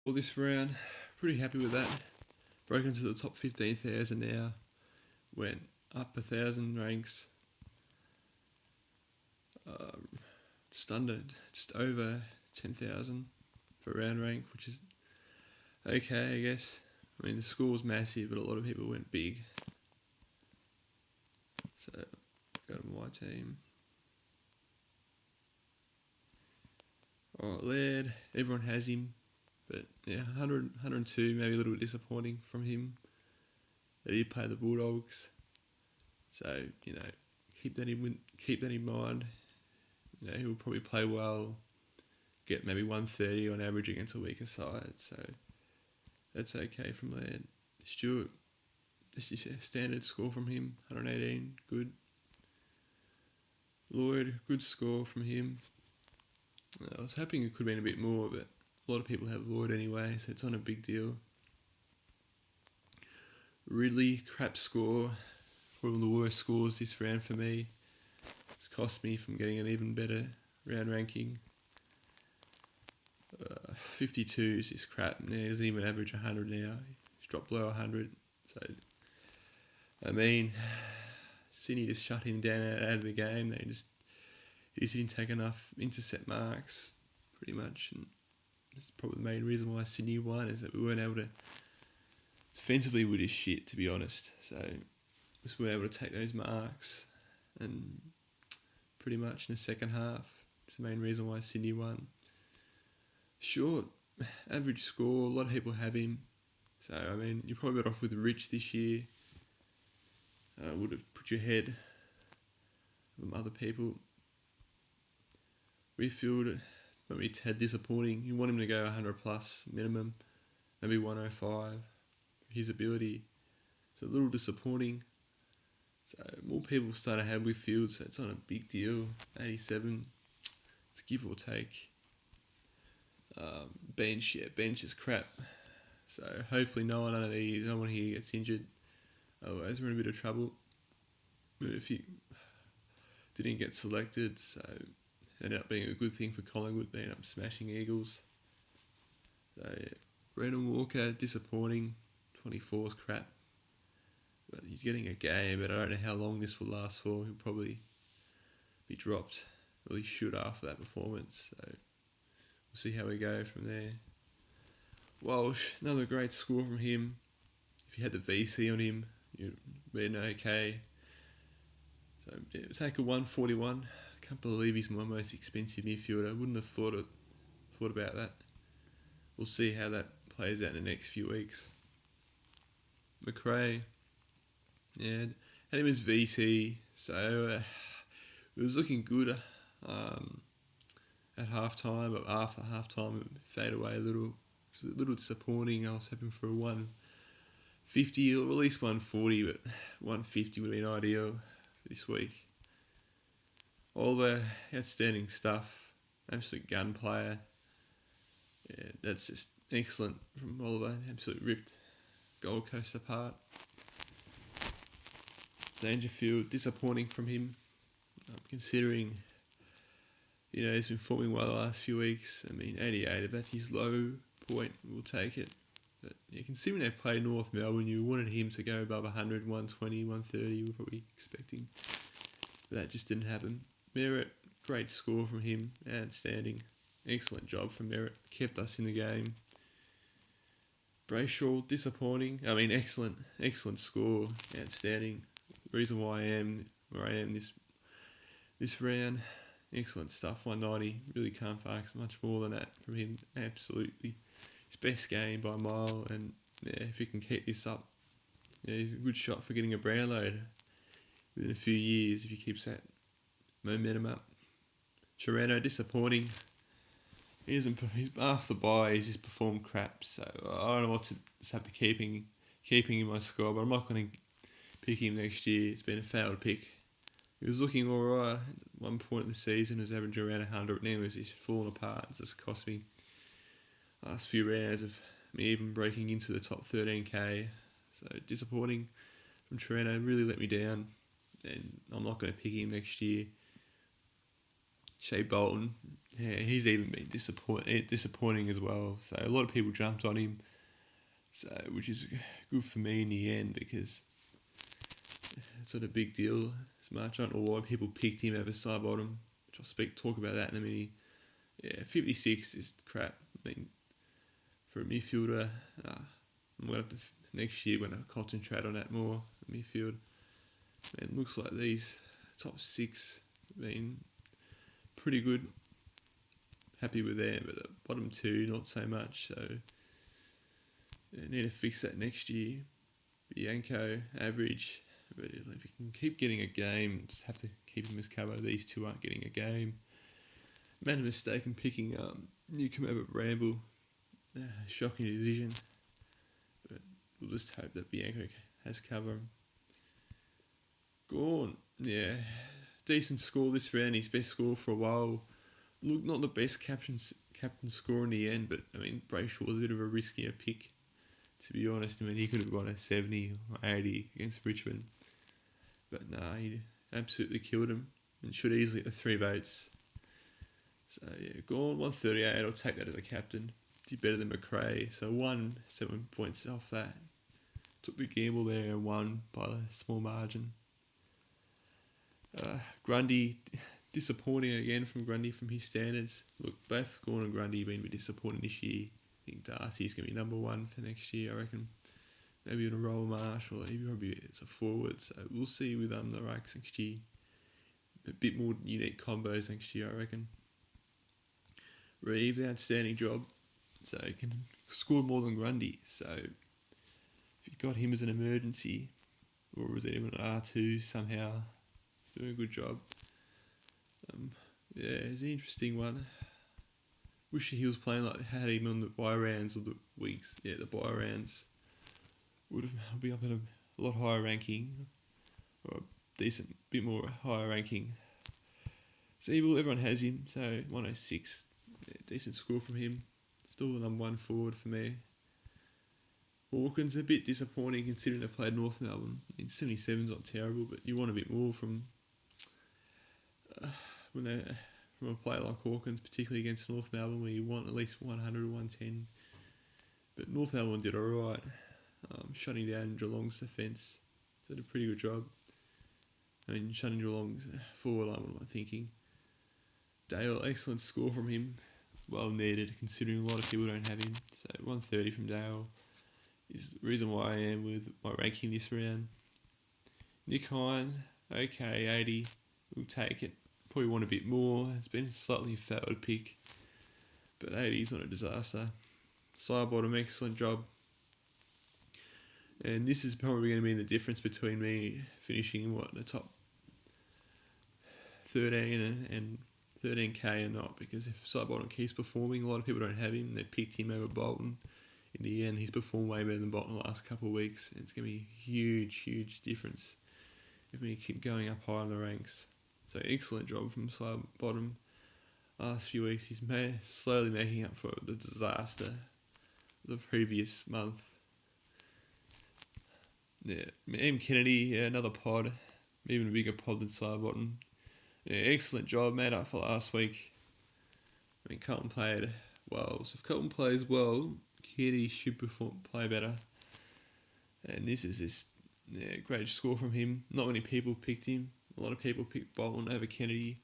Well, this round, pretty happy with that. Broke into the top 15,000 now. Went up 1,000 ranks. Just over 10,000 for round rank, which is okay, I guess. I mean, the score was massive, but a lot of people went big. So, go to my team. Alright, Laird, everyone has him. But yeah, 102, maybe a little bit disappointing from him. That he play the Bulldogs. So, keep that in mind. He'll probably play well, get maybe 130 on average against a weaker side. So that's okay from Laird. Stewart, this is a standard score from him, 118, good. Lloyd, good score from him. I was hoping it could have been a bit more, but a lot of people have Lloyd anyway, so it's not a big deal. Ridley, crap score. One of the worst scores this round for me. It's cost me from getting an even better round ranking. 52 is just crap. Now he doesn't even average 100 now. He's dropped below 100. So, I mean, Sydney just shut him down out of the game. He just didn't take enough intercept marks, pretty much. And that's probably the main reason why Sydney won, is that we weren't able to. Defensively, we're just shit, to be honest. So, just weren't able to take those marks. And pretty much in the second half, it's the main reason why Sydney won. Short, average score, a lot of people have him. So, I mean, you're probably better off with Rich this year. Would have put you ahead of other people. Refield, maybe it's had disappointing. You want him to go 100 plus minimum, maybe 105 for his ability. It's a little disappointing. So more people start to have Whitfield, so it's not a big deal. 87, it's give or take. Bench is crap. So hopefully no one here gets injured. Otherwise we're in a bit of trouble. Murphy didn't get selected, so it ended up being a good thing for Collingwood. They ended up smashing Eagles. So yeah, Brendan Walker, disappointing. 24's crap. But he's getting a game, but I don't know how long this will last for. He'll probably be dropped. Well, he should after that performance. So we'll see how we go from there. Walsh, another great score from him. If you had the VC on him, you'd been okay. So yeah, take a 141. Can't believe he's my most expensive midfielder. I wouldn't have thought about that. We'll see how that plays out in the next few weeks. McRae, yeah, had him as VC, so it was looking good at half-time, but after half-time it faded away a little. It was a little disappointing. I was hoping for a 150 or at least 140, but 150 would have been ideal for this week. Oliver, outstanding stuff. Absolute gun player. Yeah, that's just excellent from Oliver. Absolutely ripped Gold Coast apart. Dangerfield, disappointing from him. Considering, he's been performing well the last few weeks. I mean, 88, if that's his low point, we'll take it. But yeah, considering they played North Melbourne, you wanted him to go above 100, 120, 130, you were probably expecting. But that just didn't happen. Merritt, great score from him. Outstanding. Excellent job from Merritt. Kept us in the game. Brayshaw, disappointing. I mean, excellent score. Outstanding. Reason why I am where I am this round. Excellent stuff. 190. Really can't ask much more than that from him. Absolutely. His best game by a mile. And yeah, if he can keep this up, he's a good shot for getting a Brownlow within a few years if he keeps that momentum up. Chirano, disappointing. He's after the bye, he's just performed crap. So I don't know what to have to keeping in my score, but I'm not going to pick him next year. It's been a failed pick. He was looking alright at one point in the season. He was averaging around 100. Now he's just fallen apart. It's just cost me last few rounds of me even breaking into the top 13k. So disappointing from Chirano. Really let me down. And I'm not going to pick him next year. Shea Bolton, yeah, he's even been disappointing as well. So a lot of people jumped on him, so which is good for me in the end because it's not a big deal as much. I don't know why people picked him over Sidebottom, which I'll talk about that in a minute. Yeah, 56 is crap. I mean, for a midfielder, I'm going to have to next year when I concentrate on that more, midfield. And it looks like these top 6 have been pretty good. Happy with them, but the bottom 2 not so much. So I need to fix that next year. Bianco, average. But if you can keep getting a game, just have to keep him as cover. These 2 aren't getting a game. Made a mistake in picking Newcomb over Bramble. Shocking decision. But we'll just hope that Bianco has cover. Gorn, yeah. Decent score this round. His best score for a while. Look, not the best captain score in the end, but I mean, Brayshaw was a bit of a riskier pick, to be honest. I mean, he could have got a 70 or 80 against Richmond. But nah, he absolutely killed him and should easily have 3 votes. So yeah, Gorn, 138. I'll take that as a captain. Did better than McRae, so 7 points off that. Took the gamble there and won by a small margin. Grundy, disappointing again from Grundy from his standards. Look, both Gorn and Grundy have been a bit disappointing this year. I think Darcy's going to be number 1 for next year, I reckon. Maybe in a role Marsh, or maybe probably as a forward. So we'll see with the Rucks next year. A bit more unique combos next year, I reckon. Reeves, outstanding job. So he can score more than Grundy. So if you got him as an emergency, or was it even an R2 somehow, doing a good job. Yeah, it's an interesting one. Wish he was playing like had him on the bye rounds or the weeks. Yeah, the bye rounds would have been up in a lot higher ranking, or a decent bit more higher ranking. Siebel, everyone has him, so 106. Yeah, decent score from him. Still the number 1 forward for me. Hawkins a bit disappointing considering they played North Melbourne. I mean, 77's not terrible, but you want a bit more from from a player like Hawkins, particularly against North Melbourne, where you want at least 100 or 110. But North Melbourne did alright, shutting down Geelong's defence. Did a pretty good job. I mean, shutting Geelong's forward line, what am I thinking? Dale, excellent score from him. Well needed, considering a lot of people don't have him. So 130 from Dale is the reason why I am with my ranking this round. Nick Hine, okay, 80. We'll take it. Probably want a bit more. It's been a slightly failed pick, but 80 is not a disaster. Sidebottom, excellent job. And this is probably going to be the difference between me finishing in the top 13 and 13k and not, because if Sidebottom keeps performing, a lot of people don't have him. They picked him over Bolton. In the end, he's performed way better than Bolton the last couple of weeks. And it's going to be a huge difference if we keep going up high in the ranks. So excellent job from Sidebottom. Last few weeks, he's slowly making up for the disaster the previous month. Yeah, M. Kennedy, yeah, another pod, even a bigger pod than Sidebottom. Yeah, excellent job, made up for last week. I mean, Carlton played well, so if Carlton plays well, Kennedy should play better. And this is just great score from him. Not many people picked him. A lot of people picked Bolton over Kennedy.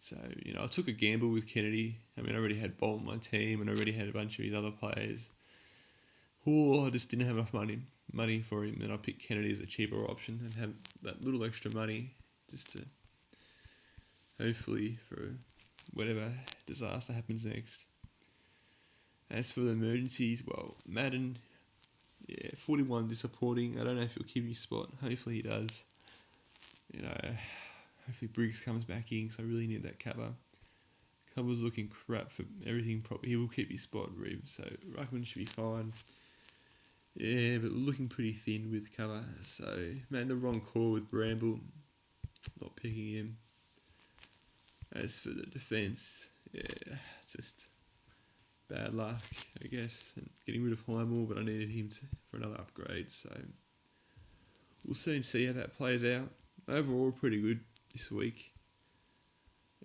So, I took a gamble with Kennedy. I mean, I already had Bolton on my team and I already had a bunch of his other players. I just didn't have enough money for him, and I picked Kennedy as a cheaper option and have that little extra money just to hopefully for whatever disaster happens next. As for the emergencies, well, Madden, 41 disappointing. I don't know if he'll keep his spot. Hopefully he does. Hopefully Briggs comes back in, because I really need that cover. Cover's looking crap for everything. Probably he will keep his spot, Reeves, so Ruckman should be fine. Yeah, but looking pretty thin with cover. So, made the wrong call with Bramble, not picking him. As for the defence, it's just bad luck, I guess. And getting rid of Highmore, but I needed him for another upgrade. So, we'll soon see how that plays out. Overall, pretty good this week.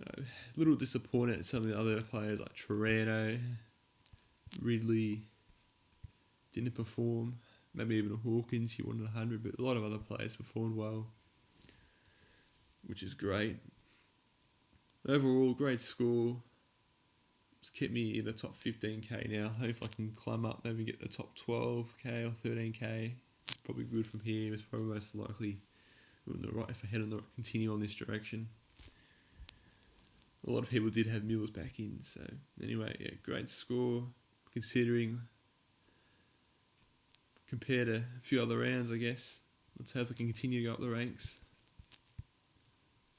A little disappointed at some of the other players like Torano, Ridley didn't perform. Maybe even Hawkins, he wanted 100, but a lot of other players performed well, which is great. Overall, great score. It's kept me in the top 15k now. Hopefully I can climb up, maybe get the top 12k or 13k. It's probably good from here. It's probably most likely if I head on the continue on this direction. A lot of people did have Mills back in, so anyway, yeah, great score considering compared to a few other rounds, I guess. Let's hope we can continue to go up the ranks.